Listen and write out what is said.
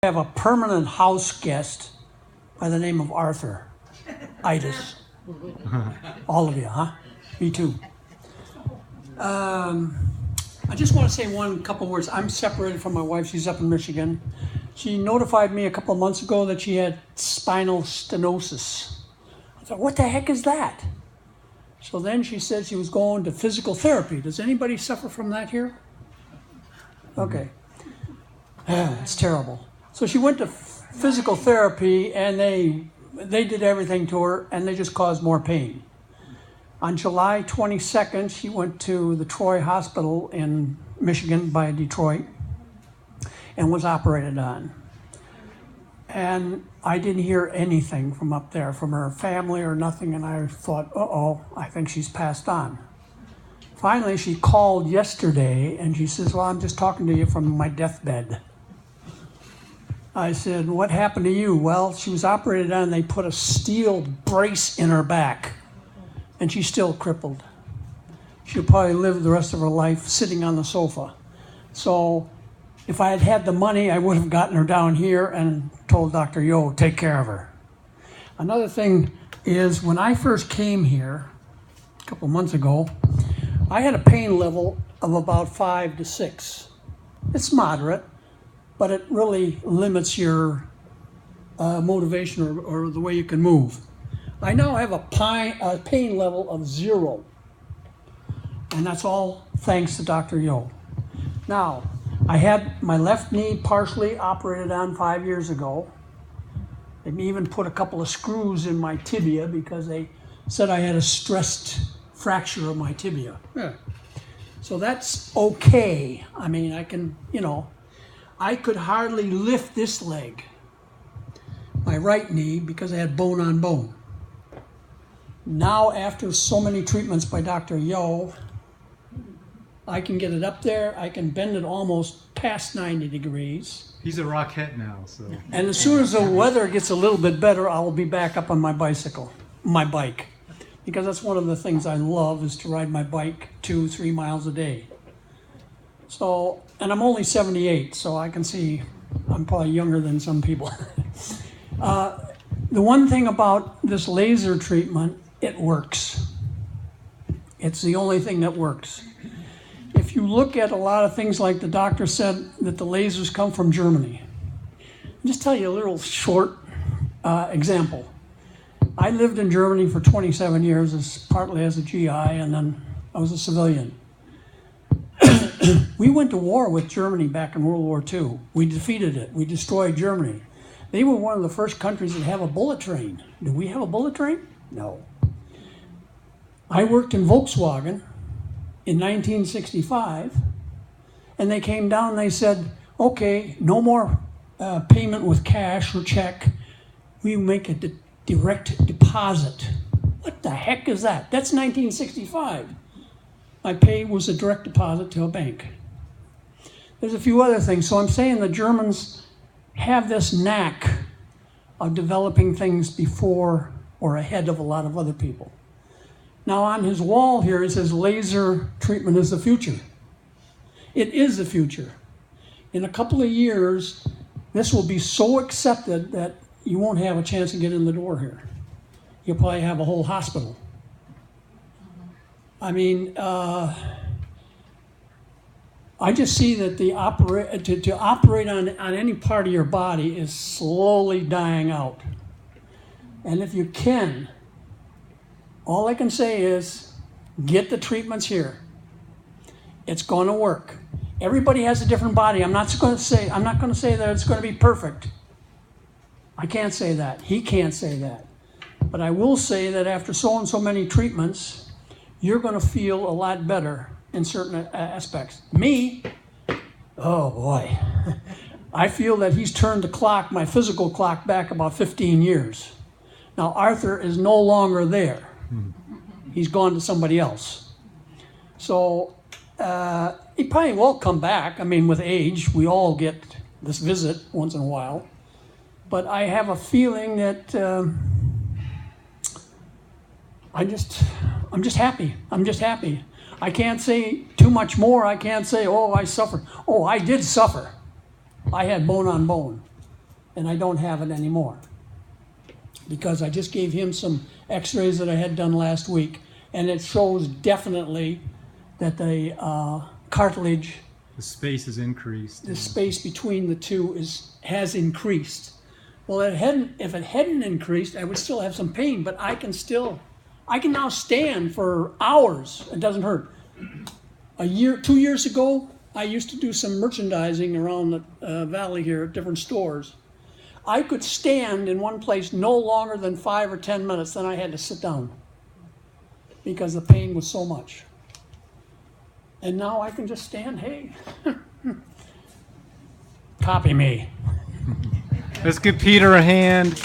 have a permanent house guest by the name of Arthur. Itis. All of you, huh? Me too. I just want to say couple words. I'm separated from my wife. She's up in Michigan. She notified me a couple of months ago that she had spinal stenosis. I thought, what the heck is that? So then she said she was going to physical therapy. Does anybody suffer from that here? Okay. It's terrible. So she went to physical therapy, and they did everything to her, and they just caused more pain. On July 22nd, she went to the Troy Hospital in Michigan by Detroit and was operated on. And I didn't hear anything from up there, from her family or nothing, and I thought, uh-oh, I think she's passed on. Finally, she called yesterday, and she says, well, I'm just talking to you from my deathbed. I said, what happened to you? Well, she was operated on, and they put a steel brace in her back, and she's still crippled. She'll probably live the rest of her life sitting on the sofa. So if I had had the money, I would have gotten her down here and told Dr. Yo, take care of her. Another thing is, when I first came here a couple months ago, I had a pain level of about 5 to 6. It's moderate, but it really limits your motivation or the way you can move. I now have a pain level of 0, and that's all thanks to Dr. Yo. Now, I had my left knee partially operated on 5 years ago. They even put a couple of screws in my tibia because they said I had a stressed fracture of my tibia. Yeah. So that's okay. I mean, I can, I could hardly lift this leg, my right knee, because I had bone on bone. Now, after so many treatments by Dr. Yo, I can get it up there. I can bend it almost past 90 degrees. He's a rockette now, so. And as soon as the weather gets a little bit better, I'll be back up on my bike. Because that's one of the things I love, is to ride my bike 2-3 miles a day. So, and I'm only 78, so I can see I'm probably younger than some people. The one thing about this laser treatment, it works. It's the only thing that works. If you look at a lot of things, like the doctor said that the lasers come from Germany. I'll just tell you a little short example. I lived in Germany for 27 years, partly as a GI, and then I was a civilian. We went to war with Germany back in World War II. We defeated it. We destroyed Germany. They were one of the first countries that have a bullet train. Do we have a bullet train? No. I worked in Volkswagen in 1965, and they came down and they said, okay, no more payment with cash or check. We make a direct deposit. What the heck is that? That's 1965. My pay was a direct deposit to a bank. There's a few other things. So I'm saying the Germans have this knack of developing things before or ahead of a lot of other people. Now on his wall here, it says laser treatment is the future. It is the future. In a couple of years, this will be so accepted that you won't have a chance to get in the door here. You'll probably have a whole hospital. I mean, I just see that to operate on any part of your body is slowly dying out. And if you can, all I can say is get the treatments here. It's going to work. Everybody has a different body. I'm not going to say that it's going to be perfect. I can't say that. He can't say that. But I will say that after so and so many treatments, you're going to feel a lot better in certain aspects. Me, oh boy, I feel that he's turned the clock, my physical clock, back about 15 years. Now Arthur is no longer there. He's gone to somebody else. So he probably won't come back. I mean, with age, we all get this visit once in a while. But I have a feeling that I'm just happy. I'm just happy. I can't say too much more. I can't say, oh, I suffered. Oh, I did suffer. I had bone on bone. and I don't have it anymore. Because I just gave him some x-rays that I had done last week, and it shows definitely that the cartilage, the space is increased. the space between the two has increased. Well, if it hadn't increased, I would still have some pain, but I can now stand for hours. It doesn't hurt. 2 years ago, I used to do some merchandising around the valley here at different stores. I could stand in one place no longer than 5 or 10 minutes, then I had to sit down because the pain was so much. And now I can just stand, hey, copy me. Let's give Peter a hand.